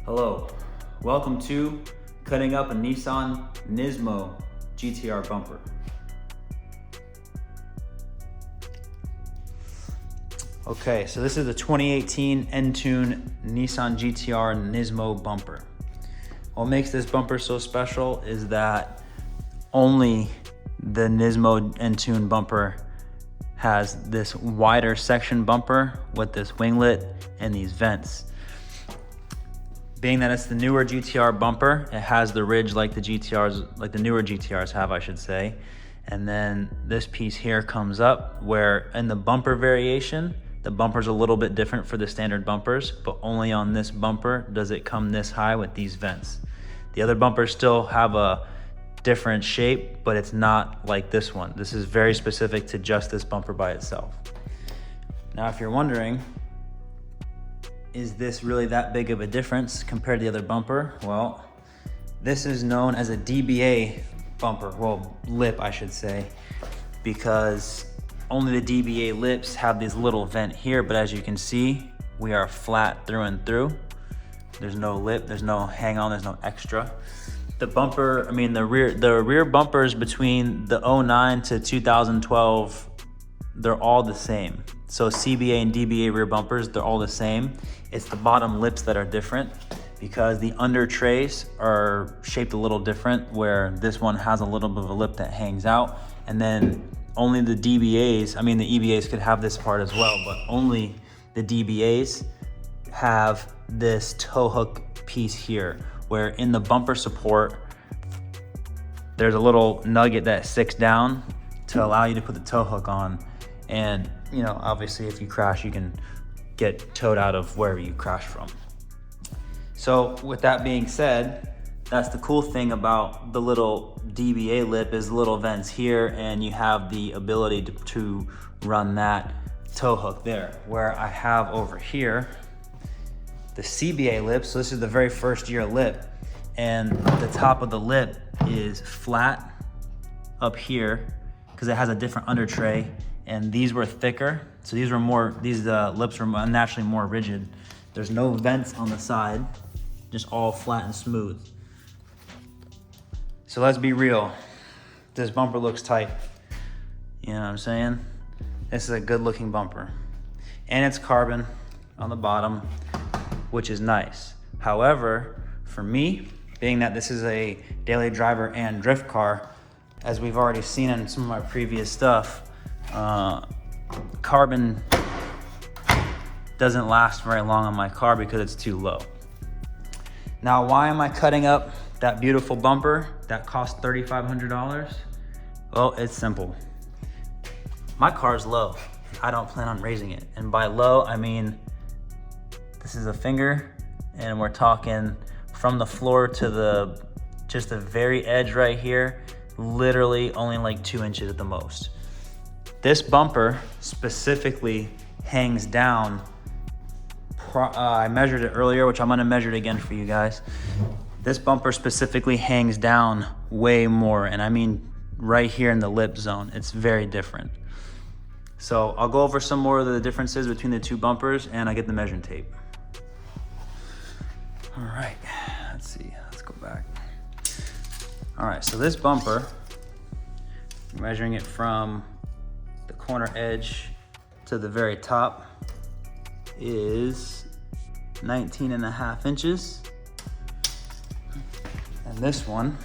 Hello, welcome to cutting up a Nissan Nismo GTR bumper. Okay, so this is the 2018 Entune Nissan GTR Nismo bumper. What makes this bumper so special is that only the Nismo Entune bumper has this wider section bumper with this winglet and these vents. Being that it's the newer GTR bumper, it has the ridge like the GTRs, like the newer GTRs have, I should say. And then this piece here comes up where in the bumper variation, the bumper's a little bit different for the standard bumpers, but only on this bumper does it come this high with these vents. The other bumpers still have a different shape, but it's not like this one. This is very specific to just this bumper by itself. Now, if you're wondering, is this really that big of a difference compared to the other bumper? Well, this is known as a DBA bumper, well, lip, I should say, because only the DBA lips have this little vent here, but as you can see, we are flat through and through. There's no lip, there's no hang on, there's no extra. The bumper, the rear bumpers between the 09 to 2012, they're all the same. So CBA and DBA rear bumpers, they're all the same. It's the bottom lips that are different because the under trays are shaped a little different, where this one has a little bit of a lip that hangs out. And then only the DBAs, the EBAs could have this part as well, but only the DBAs have this tow hook piece here, where in the bumper support, there's a little nugget that sticks down to allow you to put the tow hook on. And obviously if you crash, you can get towed out of wherever you crash from. So with that being said, that's the cool thing about the little DBA lip is little vents here, and you have the ability to run that tow hook there. Where I have over here the CBA lip, so this is the very first year lip, and the top of the lip is flat up here because it has a different under tray, and these were thicker, so these lips were naturally more rigid. There's no vents on the side, just all flat and smooth. So let's be real, this bumper looks tight. You know what I'm saying? This is a good looking bumper, and it's carbon on the bottom, which is nice. However, for me, being that this is a daily driver and drift car, as we've already seen in some of my previous stuff, carbon doesn't last very long on my car because it's too low. Now, why am I cutting up that beautiful bumper that cost $3,500? Well, it's simple. My car's low. I don't plan on raising it. And by low, I mean, this is a finger, and we're talking from the floor to just the very edge right here, literally only like 2 inches at the most. This bumper specifically hangs down. I measured it earlier, which I'm gonna measure it again for you guys. This bumper specifically hangs down way more, and I mean right here in the lip zone. It's very different. So I'll go over some more of the differences between the two bumpers, and I get the measuring tape. All right, let's see, let's go back. All right, so this bumper, measuring it from the corner edge to the very top, is 19.5 inches. And this one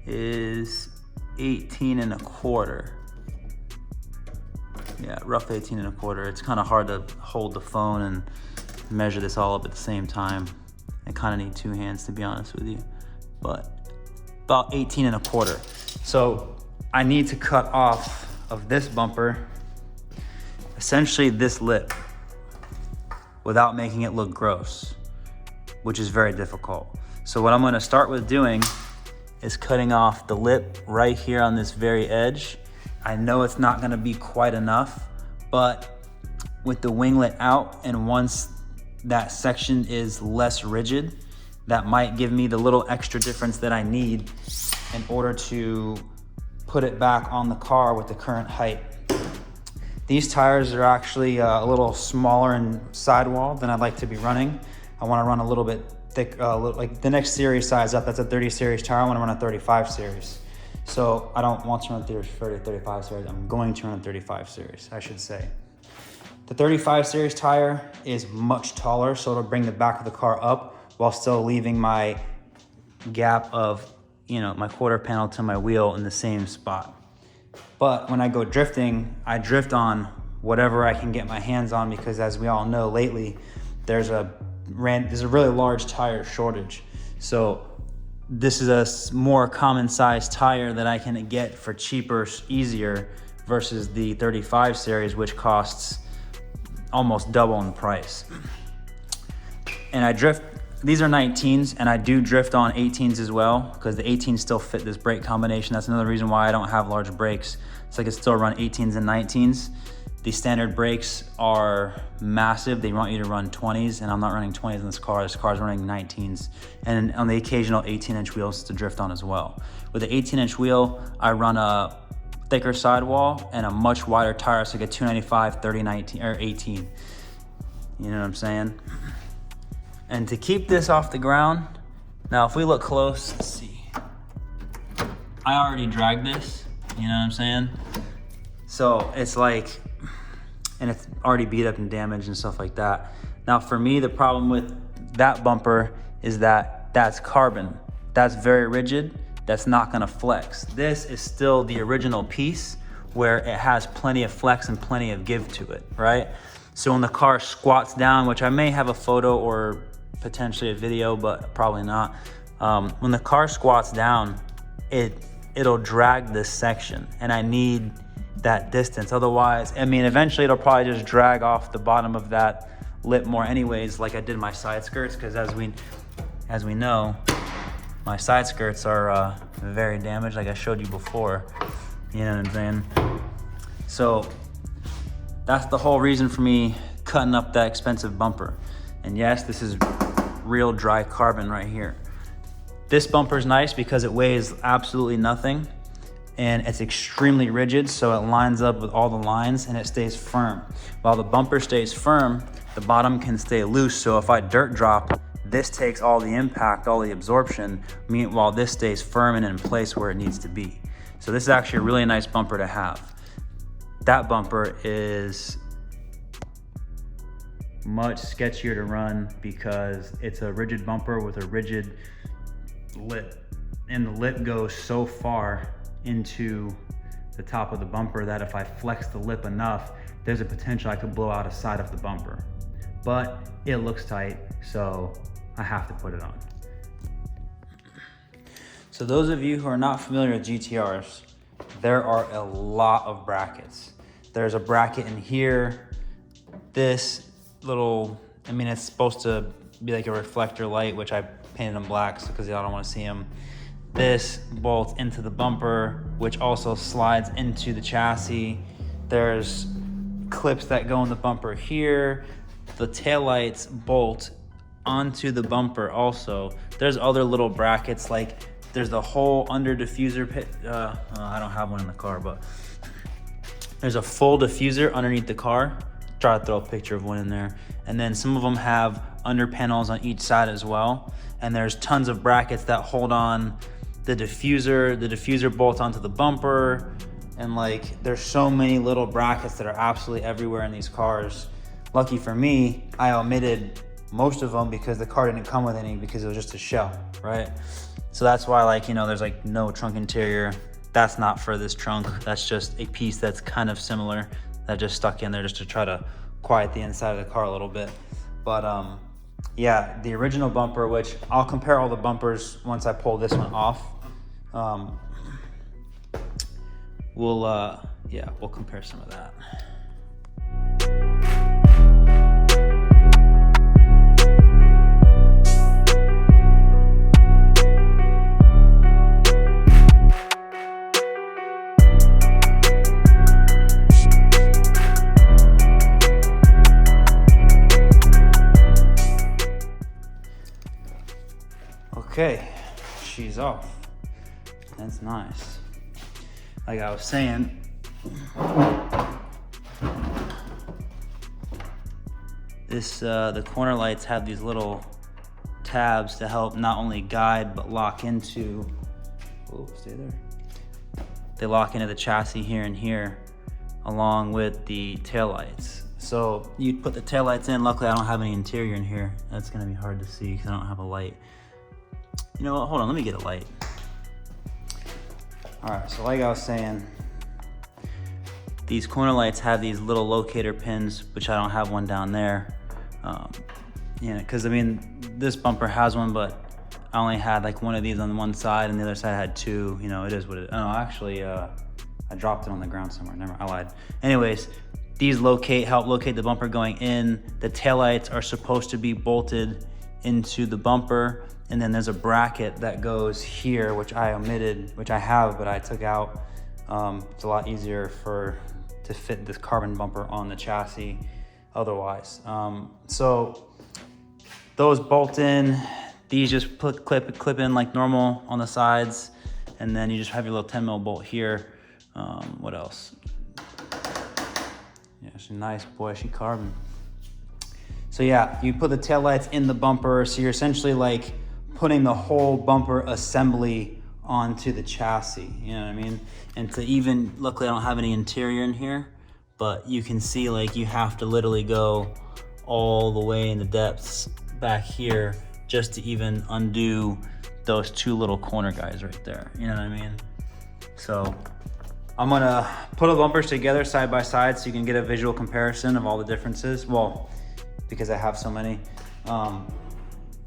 is 18.25. Yeah, rough 18.25. It's kind of hard to hold the phone and measure this all up at the same time. I kind of need two hands, to be honest with you, but about 18.25. So I need to cut off of this bumper essentially this lip without making it look gross, which is very difficult. So what I'm gonna start with doing is cutting off the lip right here on this very edge. I know it's not gonna be quite enough, but with the winglet out, and once that section is less rigid, that might give me the little extra difference that I need in order to put it back on the car with the current height. These tires are actually a little smaller in sidewall than I'd like to be running. I want to run a little bit thick, like the next series size up, that's a 30 series tire. I want to run a 35 series. So I don't want to run 30, 35 series. I'm going to run a 35 series, I should say. The 35 series tire is much taller, so it'll bring the back of the car up while still leaving my gap of, you know, my quarter panel to my wheel in the same spot. But when I go drifting, I drift on whatever I can get my hands on, because as we all know lately, there's a really large tire shortage. So this is a more common size tire that I can get for cheaper, easier, versus the 35 series, which costs almost double in price. And I drift, these are 19s, and I do drift on 18s as well, because the 18s still fit this brake combination. That's another reason why I don't have large brakes, so I can still run 18s and 19s. The standard brakes are massive. They want you to run 20s, and I'm not running 20s in this car. This car's running 19s, and on the occasional 18-inch wheels to drift on as well. With the 18-inch wheel, I run a thicker sidewall and a much wider tire, so I get 295, 30, 19, or 18. You know what I'm saying? And to keep this off the ground, now if we look close, let's see. I already dragged this, you know what I'm saying? So it's like, and it's already beat up and damaged and stuff like that. Now for me, the problem with that bumper is that that's carbon. That's very rigid. That's not gonna flex. This is still the original piece where it has plenty of flex and plenty of give to it, right? So when the car squats down, which I may have a photo or potentially a video, but probably not. When the car squats down, it'll drag this section, and I need that distance. Otherwise, I mean, eventually it'll probably just drag off the bottom of that lip more anyways, like I did my side skirts, because as we know, my side skirts are very damaged, like I showed you before. You know what I'm saying? So that's the whole reason for me cutting up that expensive bumper. And yes, this is real dry carbon right here. This bumper is nice because it weighs absolutely nothing, and it's extremely rigid, so it lines up with all the lines and it stays firm. While the bumper stays firm, the bottom can stay loose, so if I dirt drop, this takes all the impact, all the absorption, while this stays firm and in place where it needs to be. So this is actually a really nice bumper to have. That bumper is much sketchier to run because it's a rigid bumper with a rigid lip, and the lip goes so far into the top of the bumper that if I flex the lip enough, there's a potential I could blow out a side of the bumper. But it looks tight, so I have to put it on. So those of you who are not familiar with GTRs, there are a lot of brackets. There's a bracket in here. This little, I mean, it's supposed to be like a reflector light, which I painted them black because I don't want to see them. This bolts into the bumper, which also slides into the chassis. There's clips that go in the bumper here. The taillights bolt onto the bumper also. There's other little brackets, like there's the whole under diffuser pit. I don't have one in the car, but there's a full diffuser underneath the car. Try to throw a picture of one in there. And then some of them have under panels on each side as well. And there's tons of brackets that hold on the diffuser bolts onto the bumper. And like, there's so many little brackets that are absolutely everywhere in these cars. Lucky for me, I omitted most of them because the car didn't come with any, because it was just a shell, right? So that's why, like, you know, there's like no trunk interior. That's not for this trunk. That's just a piece that's kind of similar that just stuck in there just to try to quiet the inside of the car a little bit. But yeah, the original bumper, which I'll compare all the bumpers once I pull this one off. We'll compare some of that. Okay, she's off. That's nice. like I was saying, the corner lights have these little tabs to help not only guide but lock into, stay there. They lock into the chassis here and here along with the taillights. So you'd put the taillights in. Luckily I don't have any interior in here. That's gonna be hard to see because I don't have a light. You know what, hold on, let me get a light. All right, so like I was saying, these corner lights have these little locator pins, which I don't have one down there. Because I mean, this bumper has one, but I only had like one of these on one side and the other side had two. You know, it is what it is. Oh, actually, I dropped it on the ground somewhere. Never, I lied. Anyways, these help locate the bumper going in. The taillights are supposed to be bolted into the bumper. And then there's a bracket that goes here, which I omitted, which I have, but I took out. It's a lot easier to fit this carbon bumper on the chassis otherwise. So those bolt in, these just clip in like normal on the sides, and then you just have your little 10 mil bolt here. What else? Yeah, it's a nice bushy carbon. So yeah, you put the taillights in the bumper, so you're essentially like putting the whole bumper assembly onto the chassis, you know what I mean? And to even, luckily I don't have any interior in here, but you can see like you have to literally go all the way in the depths back here just to even undo those two little corner guys right there, you know what I mean? So I'm gonna put the bumpers together side by side so you can get a visual comparison of all the differences. Well, because I have so many.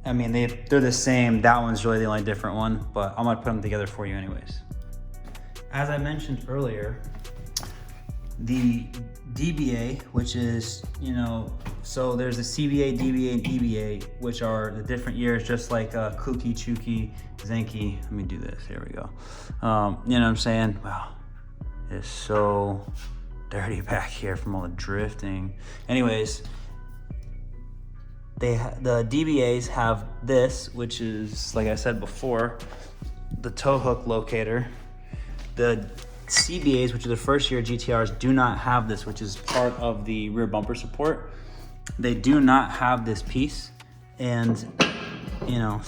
I mean, they're the same. That one's really the only different one, but I'm gonna put them together for you anyways. As I mentioned earlier, the DBA, which is, you know, so there's the CBA, DBA, and EBA, which are the different years, just like Kuki, Chuki, Zenki. Let me do this, here we go. You know what I'm saying? Wow, it's so dirty back here from all the drifting. Anyways, the DBAs have this, which is, like I said before, the tow hook locator. The CBAs, which are the first year GTRs, do not have this, which is part of the rear bumper support. They do not have this piece, and you know,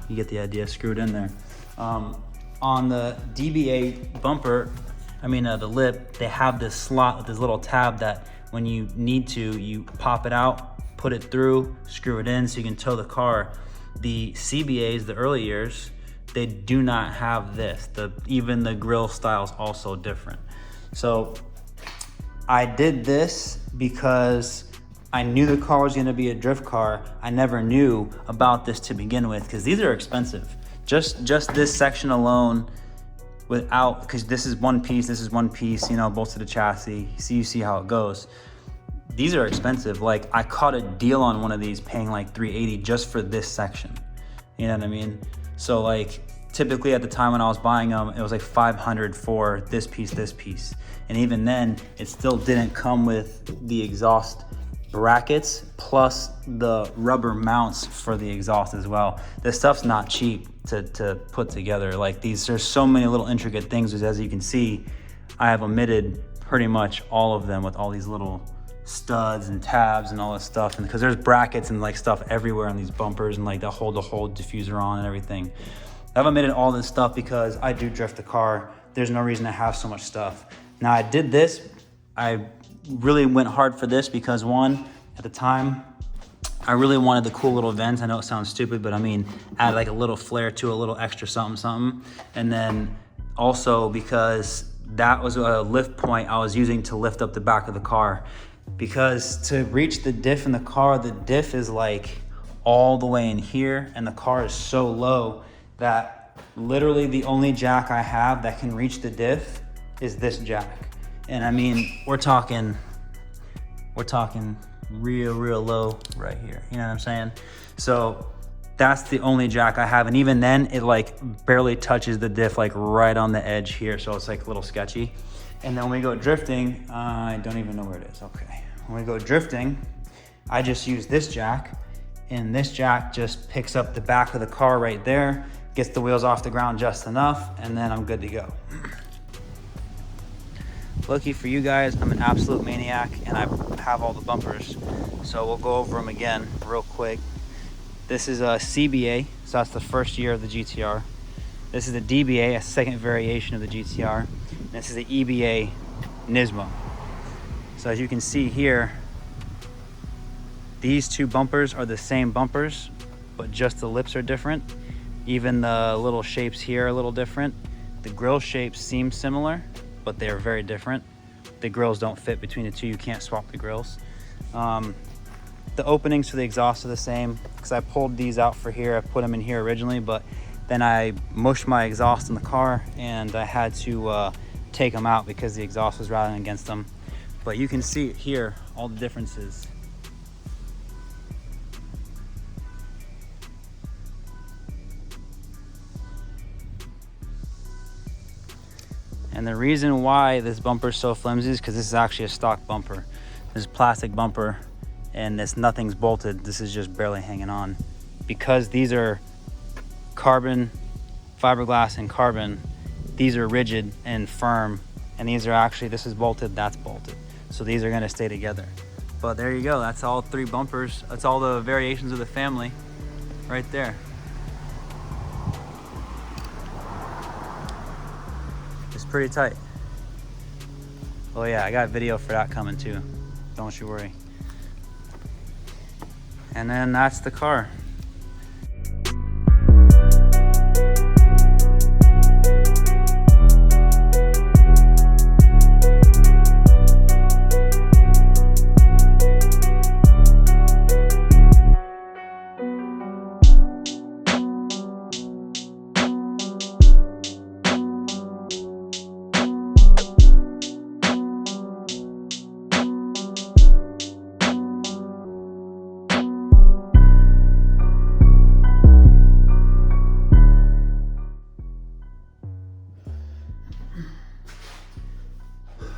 you get the idea, screw it in there. On the DBA bumper, the lip, they have this slot with this little tab that when you need to, you pop it out, put it through, screw it in so you can tow the car. The CBAs, the early years, they do not have this. Even the grill style is also different. So I did this because I knew the car was gonna be a drift car. I never knew about this to begin with, because these are expensive. Just this section alone, because this is one piece, you know, bolts to the chassis. You see how it goes. These are expensive. Like, I caught a deal on one of these paying like $380 just for this section. You know what I mean? So like, typically at the time when I was buying them, it was like $500 for this piece. And even then, it still didn't come with the exhaust brackets plus the rubber mounts for the exhaust as well. This stuff's not cheap to put together. Like, there's so many little intricate things, as you can see, I have omitted pretty much all of them with all these little studs and tabs and all this stuff, and because there's brackets and like stuff everywhere on these bumpers, and like the whole diffuser on and everything. I've omitted all this stuff because I do drift the car. There's no reason to have so much stuff. Now, I did this, I really went hard for this because, one, at the time I really wanted the cool little vents. I know it sounds stupid, but I mean, add like a little flair to a little extra something. And then also because that was a lift point I was using to lift up the back of the car. Because to reach the diff in the car, the diff is like all the way in here, and the car is so low that literally the only jack I have that can reach the diff is this jack. And I mean, we're talking real low right here. You know what I'm saying? So that's the only jack I have. And even then, it like barely touches the diff, like right on the edge here. So it's like a little sketchy. And then when we go drifting, I don't even know where it is. Okay. When we go drifting, I just use this jack, and this jack just picks up the back of the car right there, gets the wheels off the ground just enough, and then I'm good to go. Lucky for you guys, I'm an absolute maniac and I have all the bumpers. So we'll go over them again real quick. This is a CBA, so that's the first year of the GTR. This is the DBA, a second variation of the GTR. And this is the EBA Nismo. So as you can see here, these two bumpers are the same bumpers, but just the lips are different. Even the little shapes here are a little different. The grille shapes seem similar, but they are very different. The grills don't fit between the two. You can't swap the grills. The openings for the exhaust are the same because I pulled these out for here. I put them in here originally, but then I mushed my exhaust in the car and I had to take them out because the exhaust was rattling against them. But you can see here all the differences. And the reason why this bumper is so flimsy is because this is actually a stock bumper. This is plastic bumper and nothing's bolted. This is just barely hanging on. Because these are carbon, fiberglass and carbon, these are rigid and firm, and these are actually, this is bolted, that's bolted. So these are gonna stay together. But there you go, that's all three bumpers. That's all the variations of the family right there. It's pretty tight. Oh yeah, I got video for that coming too. Don't you worry. And then that's the car.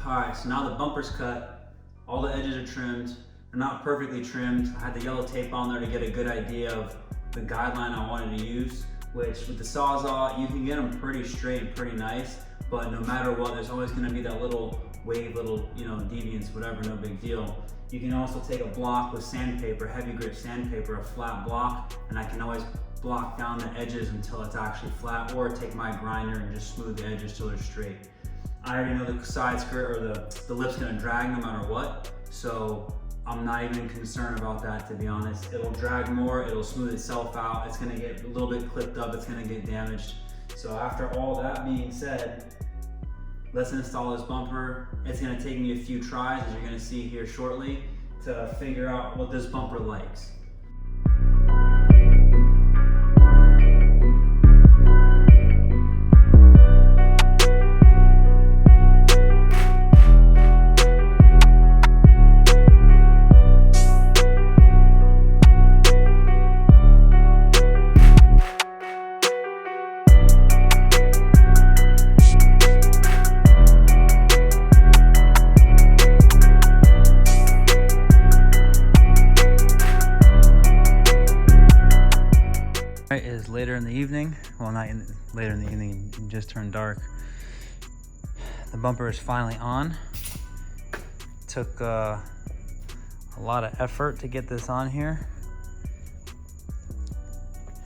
All right, so now the bumper's cut, all the edges are trimmed. They're not perfectly trimmed. I had the yellow tape on there to get a good idea of the guideline I wanted to use, which with the Sawzall, you can get them pretty straight and pretty nice, but no matter what, there's always gonna be that little wave, little, deviance, whatever, no big deal. You can also take a block with sandpaper, heavy grip sandpaper, a flat block, and I can always block down the edges until it's actually flat, or take my grinder and just smooth the edges till they're straight. I already know the side skirt or the lip's gonna drag no matter what, so I'm not even concerned about that, to be honest. It'll drag more, it'll smooth itself out, it's gonna get a little bit clipped up, it's gonna get damaged. So after all that being said, let's install this bumper. It's gonna take me a few tries, as you're gonna see here shortly, to figure out what this bumper likes. It is later in the evening. Well, not later in the evening, it just turned dark. The bumper is finally on. Took a lot of effort to get this on here.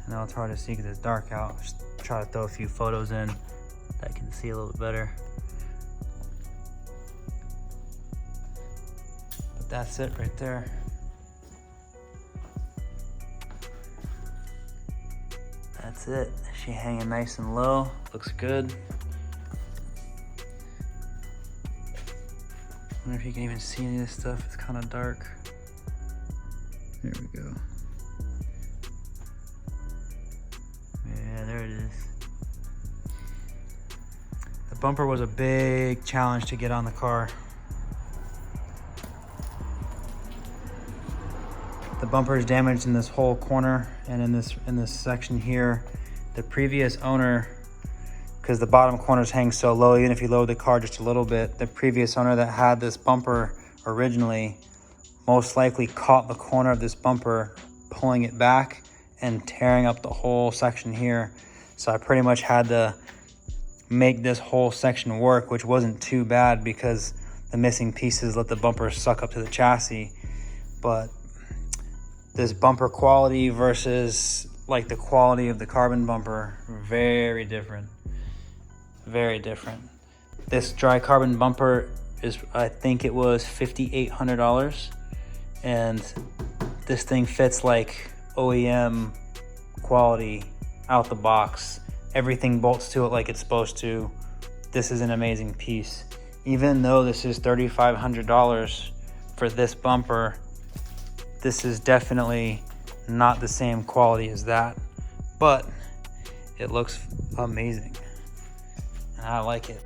I know it's hard to see because it's dark out. Just try to throw a few photos in that I can see a little bit better. But that's it right there. That's it. She hanging nice and low. Looks good. I wonder if you can even see any of this stuff. It's kind of dark. There we go. Yeah, there it is. The bumper was a big challenge to get on the car. The bumper is damaged in this whole corner and in this section here. The previous owner, because the bottom corners hang so low, even if you lower the car just a little bit, the previous owner that had this bumper originally most likely caught the corner of this bumper, pulling it back and tearing up the whole section here. So I pretty much had to make this whole section work, which wasn't too bad because the missing pieces let the bumper suck up to the chassis. But this bumper quality versus like the quality of the carbon bumper, very different. Very different. This dry carbon bumper is, I think it was $5,800, and this thing fits like OEM quality out the box. Everything bolts to it like it's supposed to. This is an amazing piece. Even though this is $3,500 for this bumper, this is definitely not the same quality as that, but it looks amazing and I like it.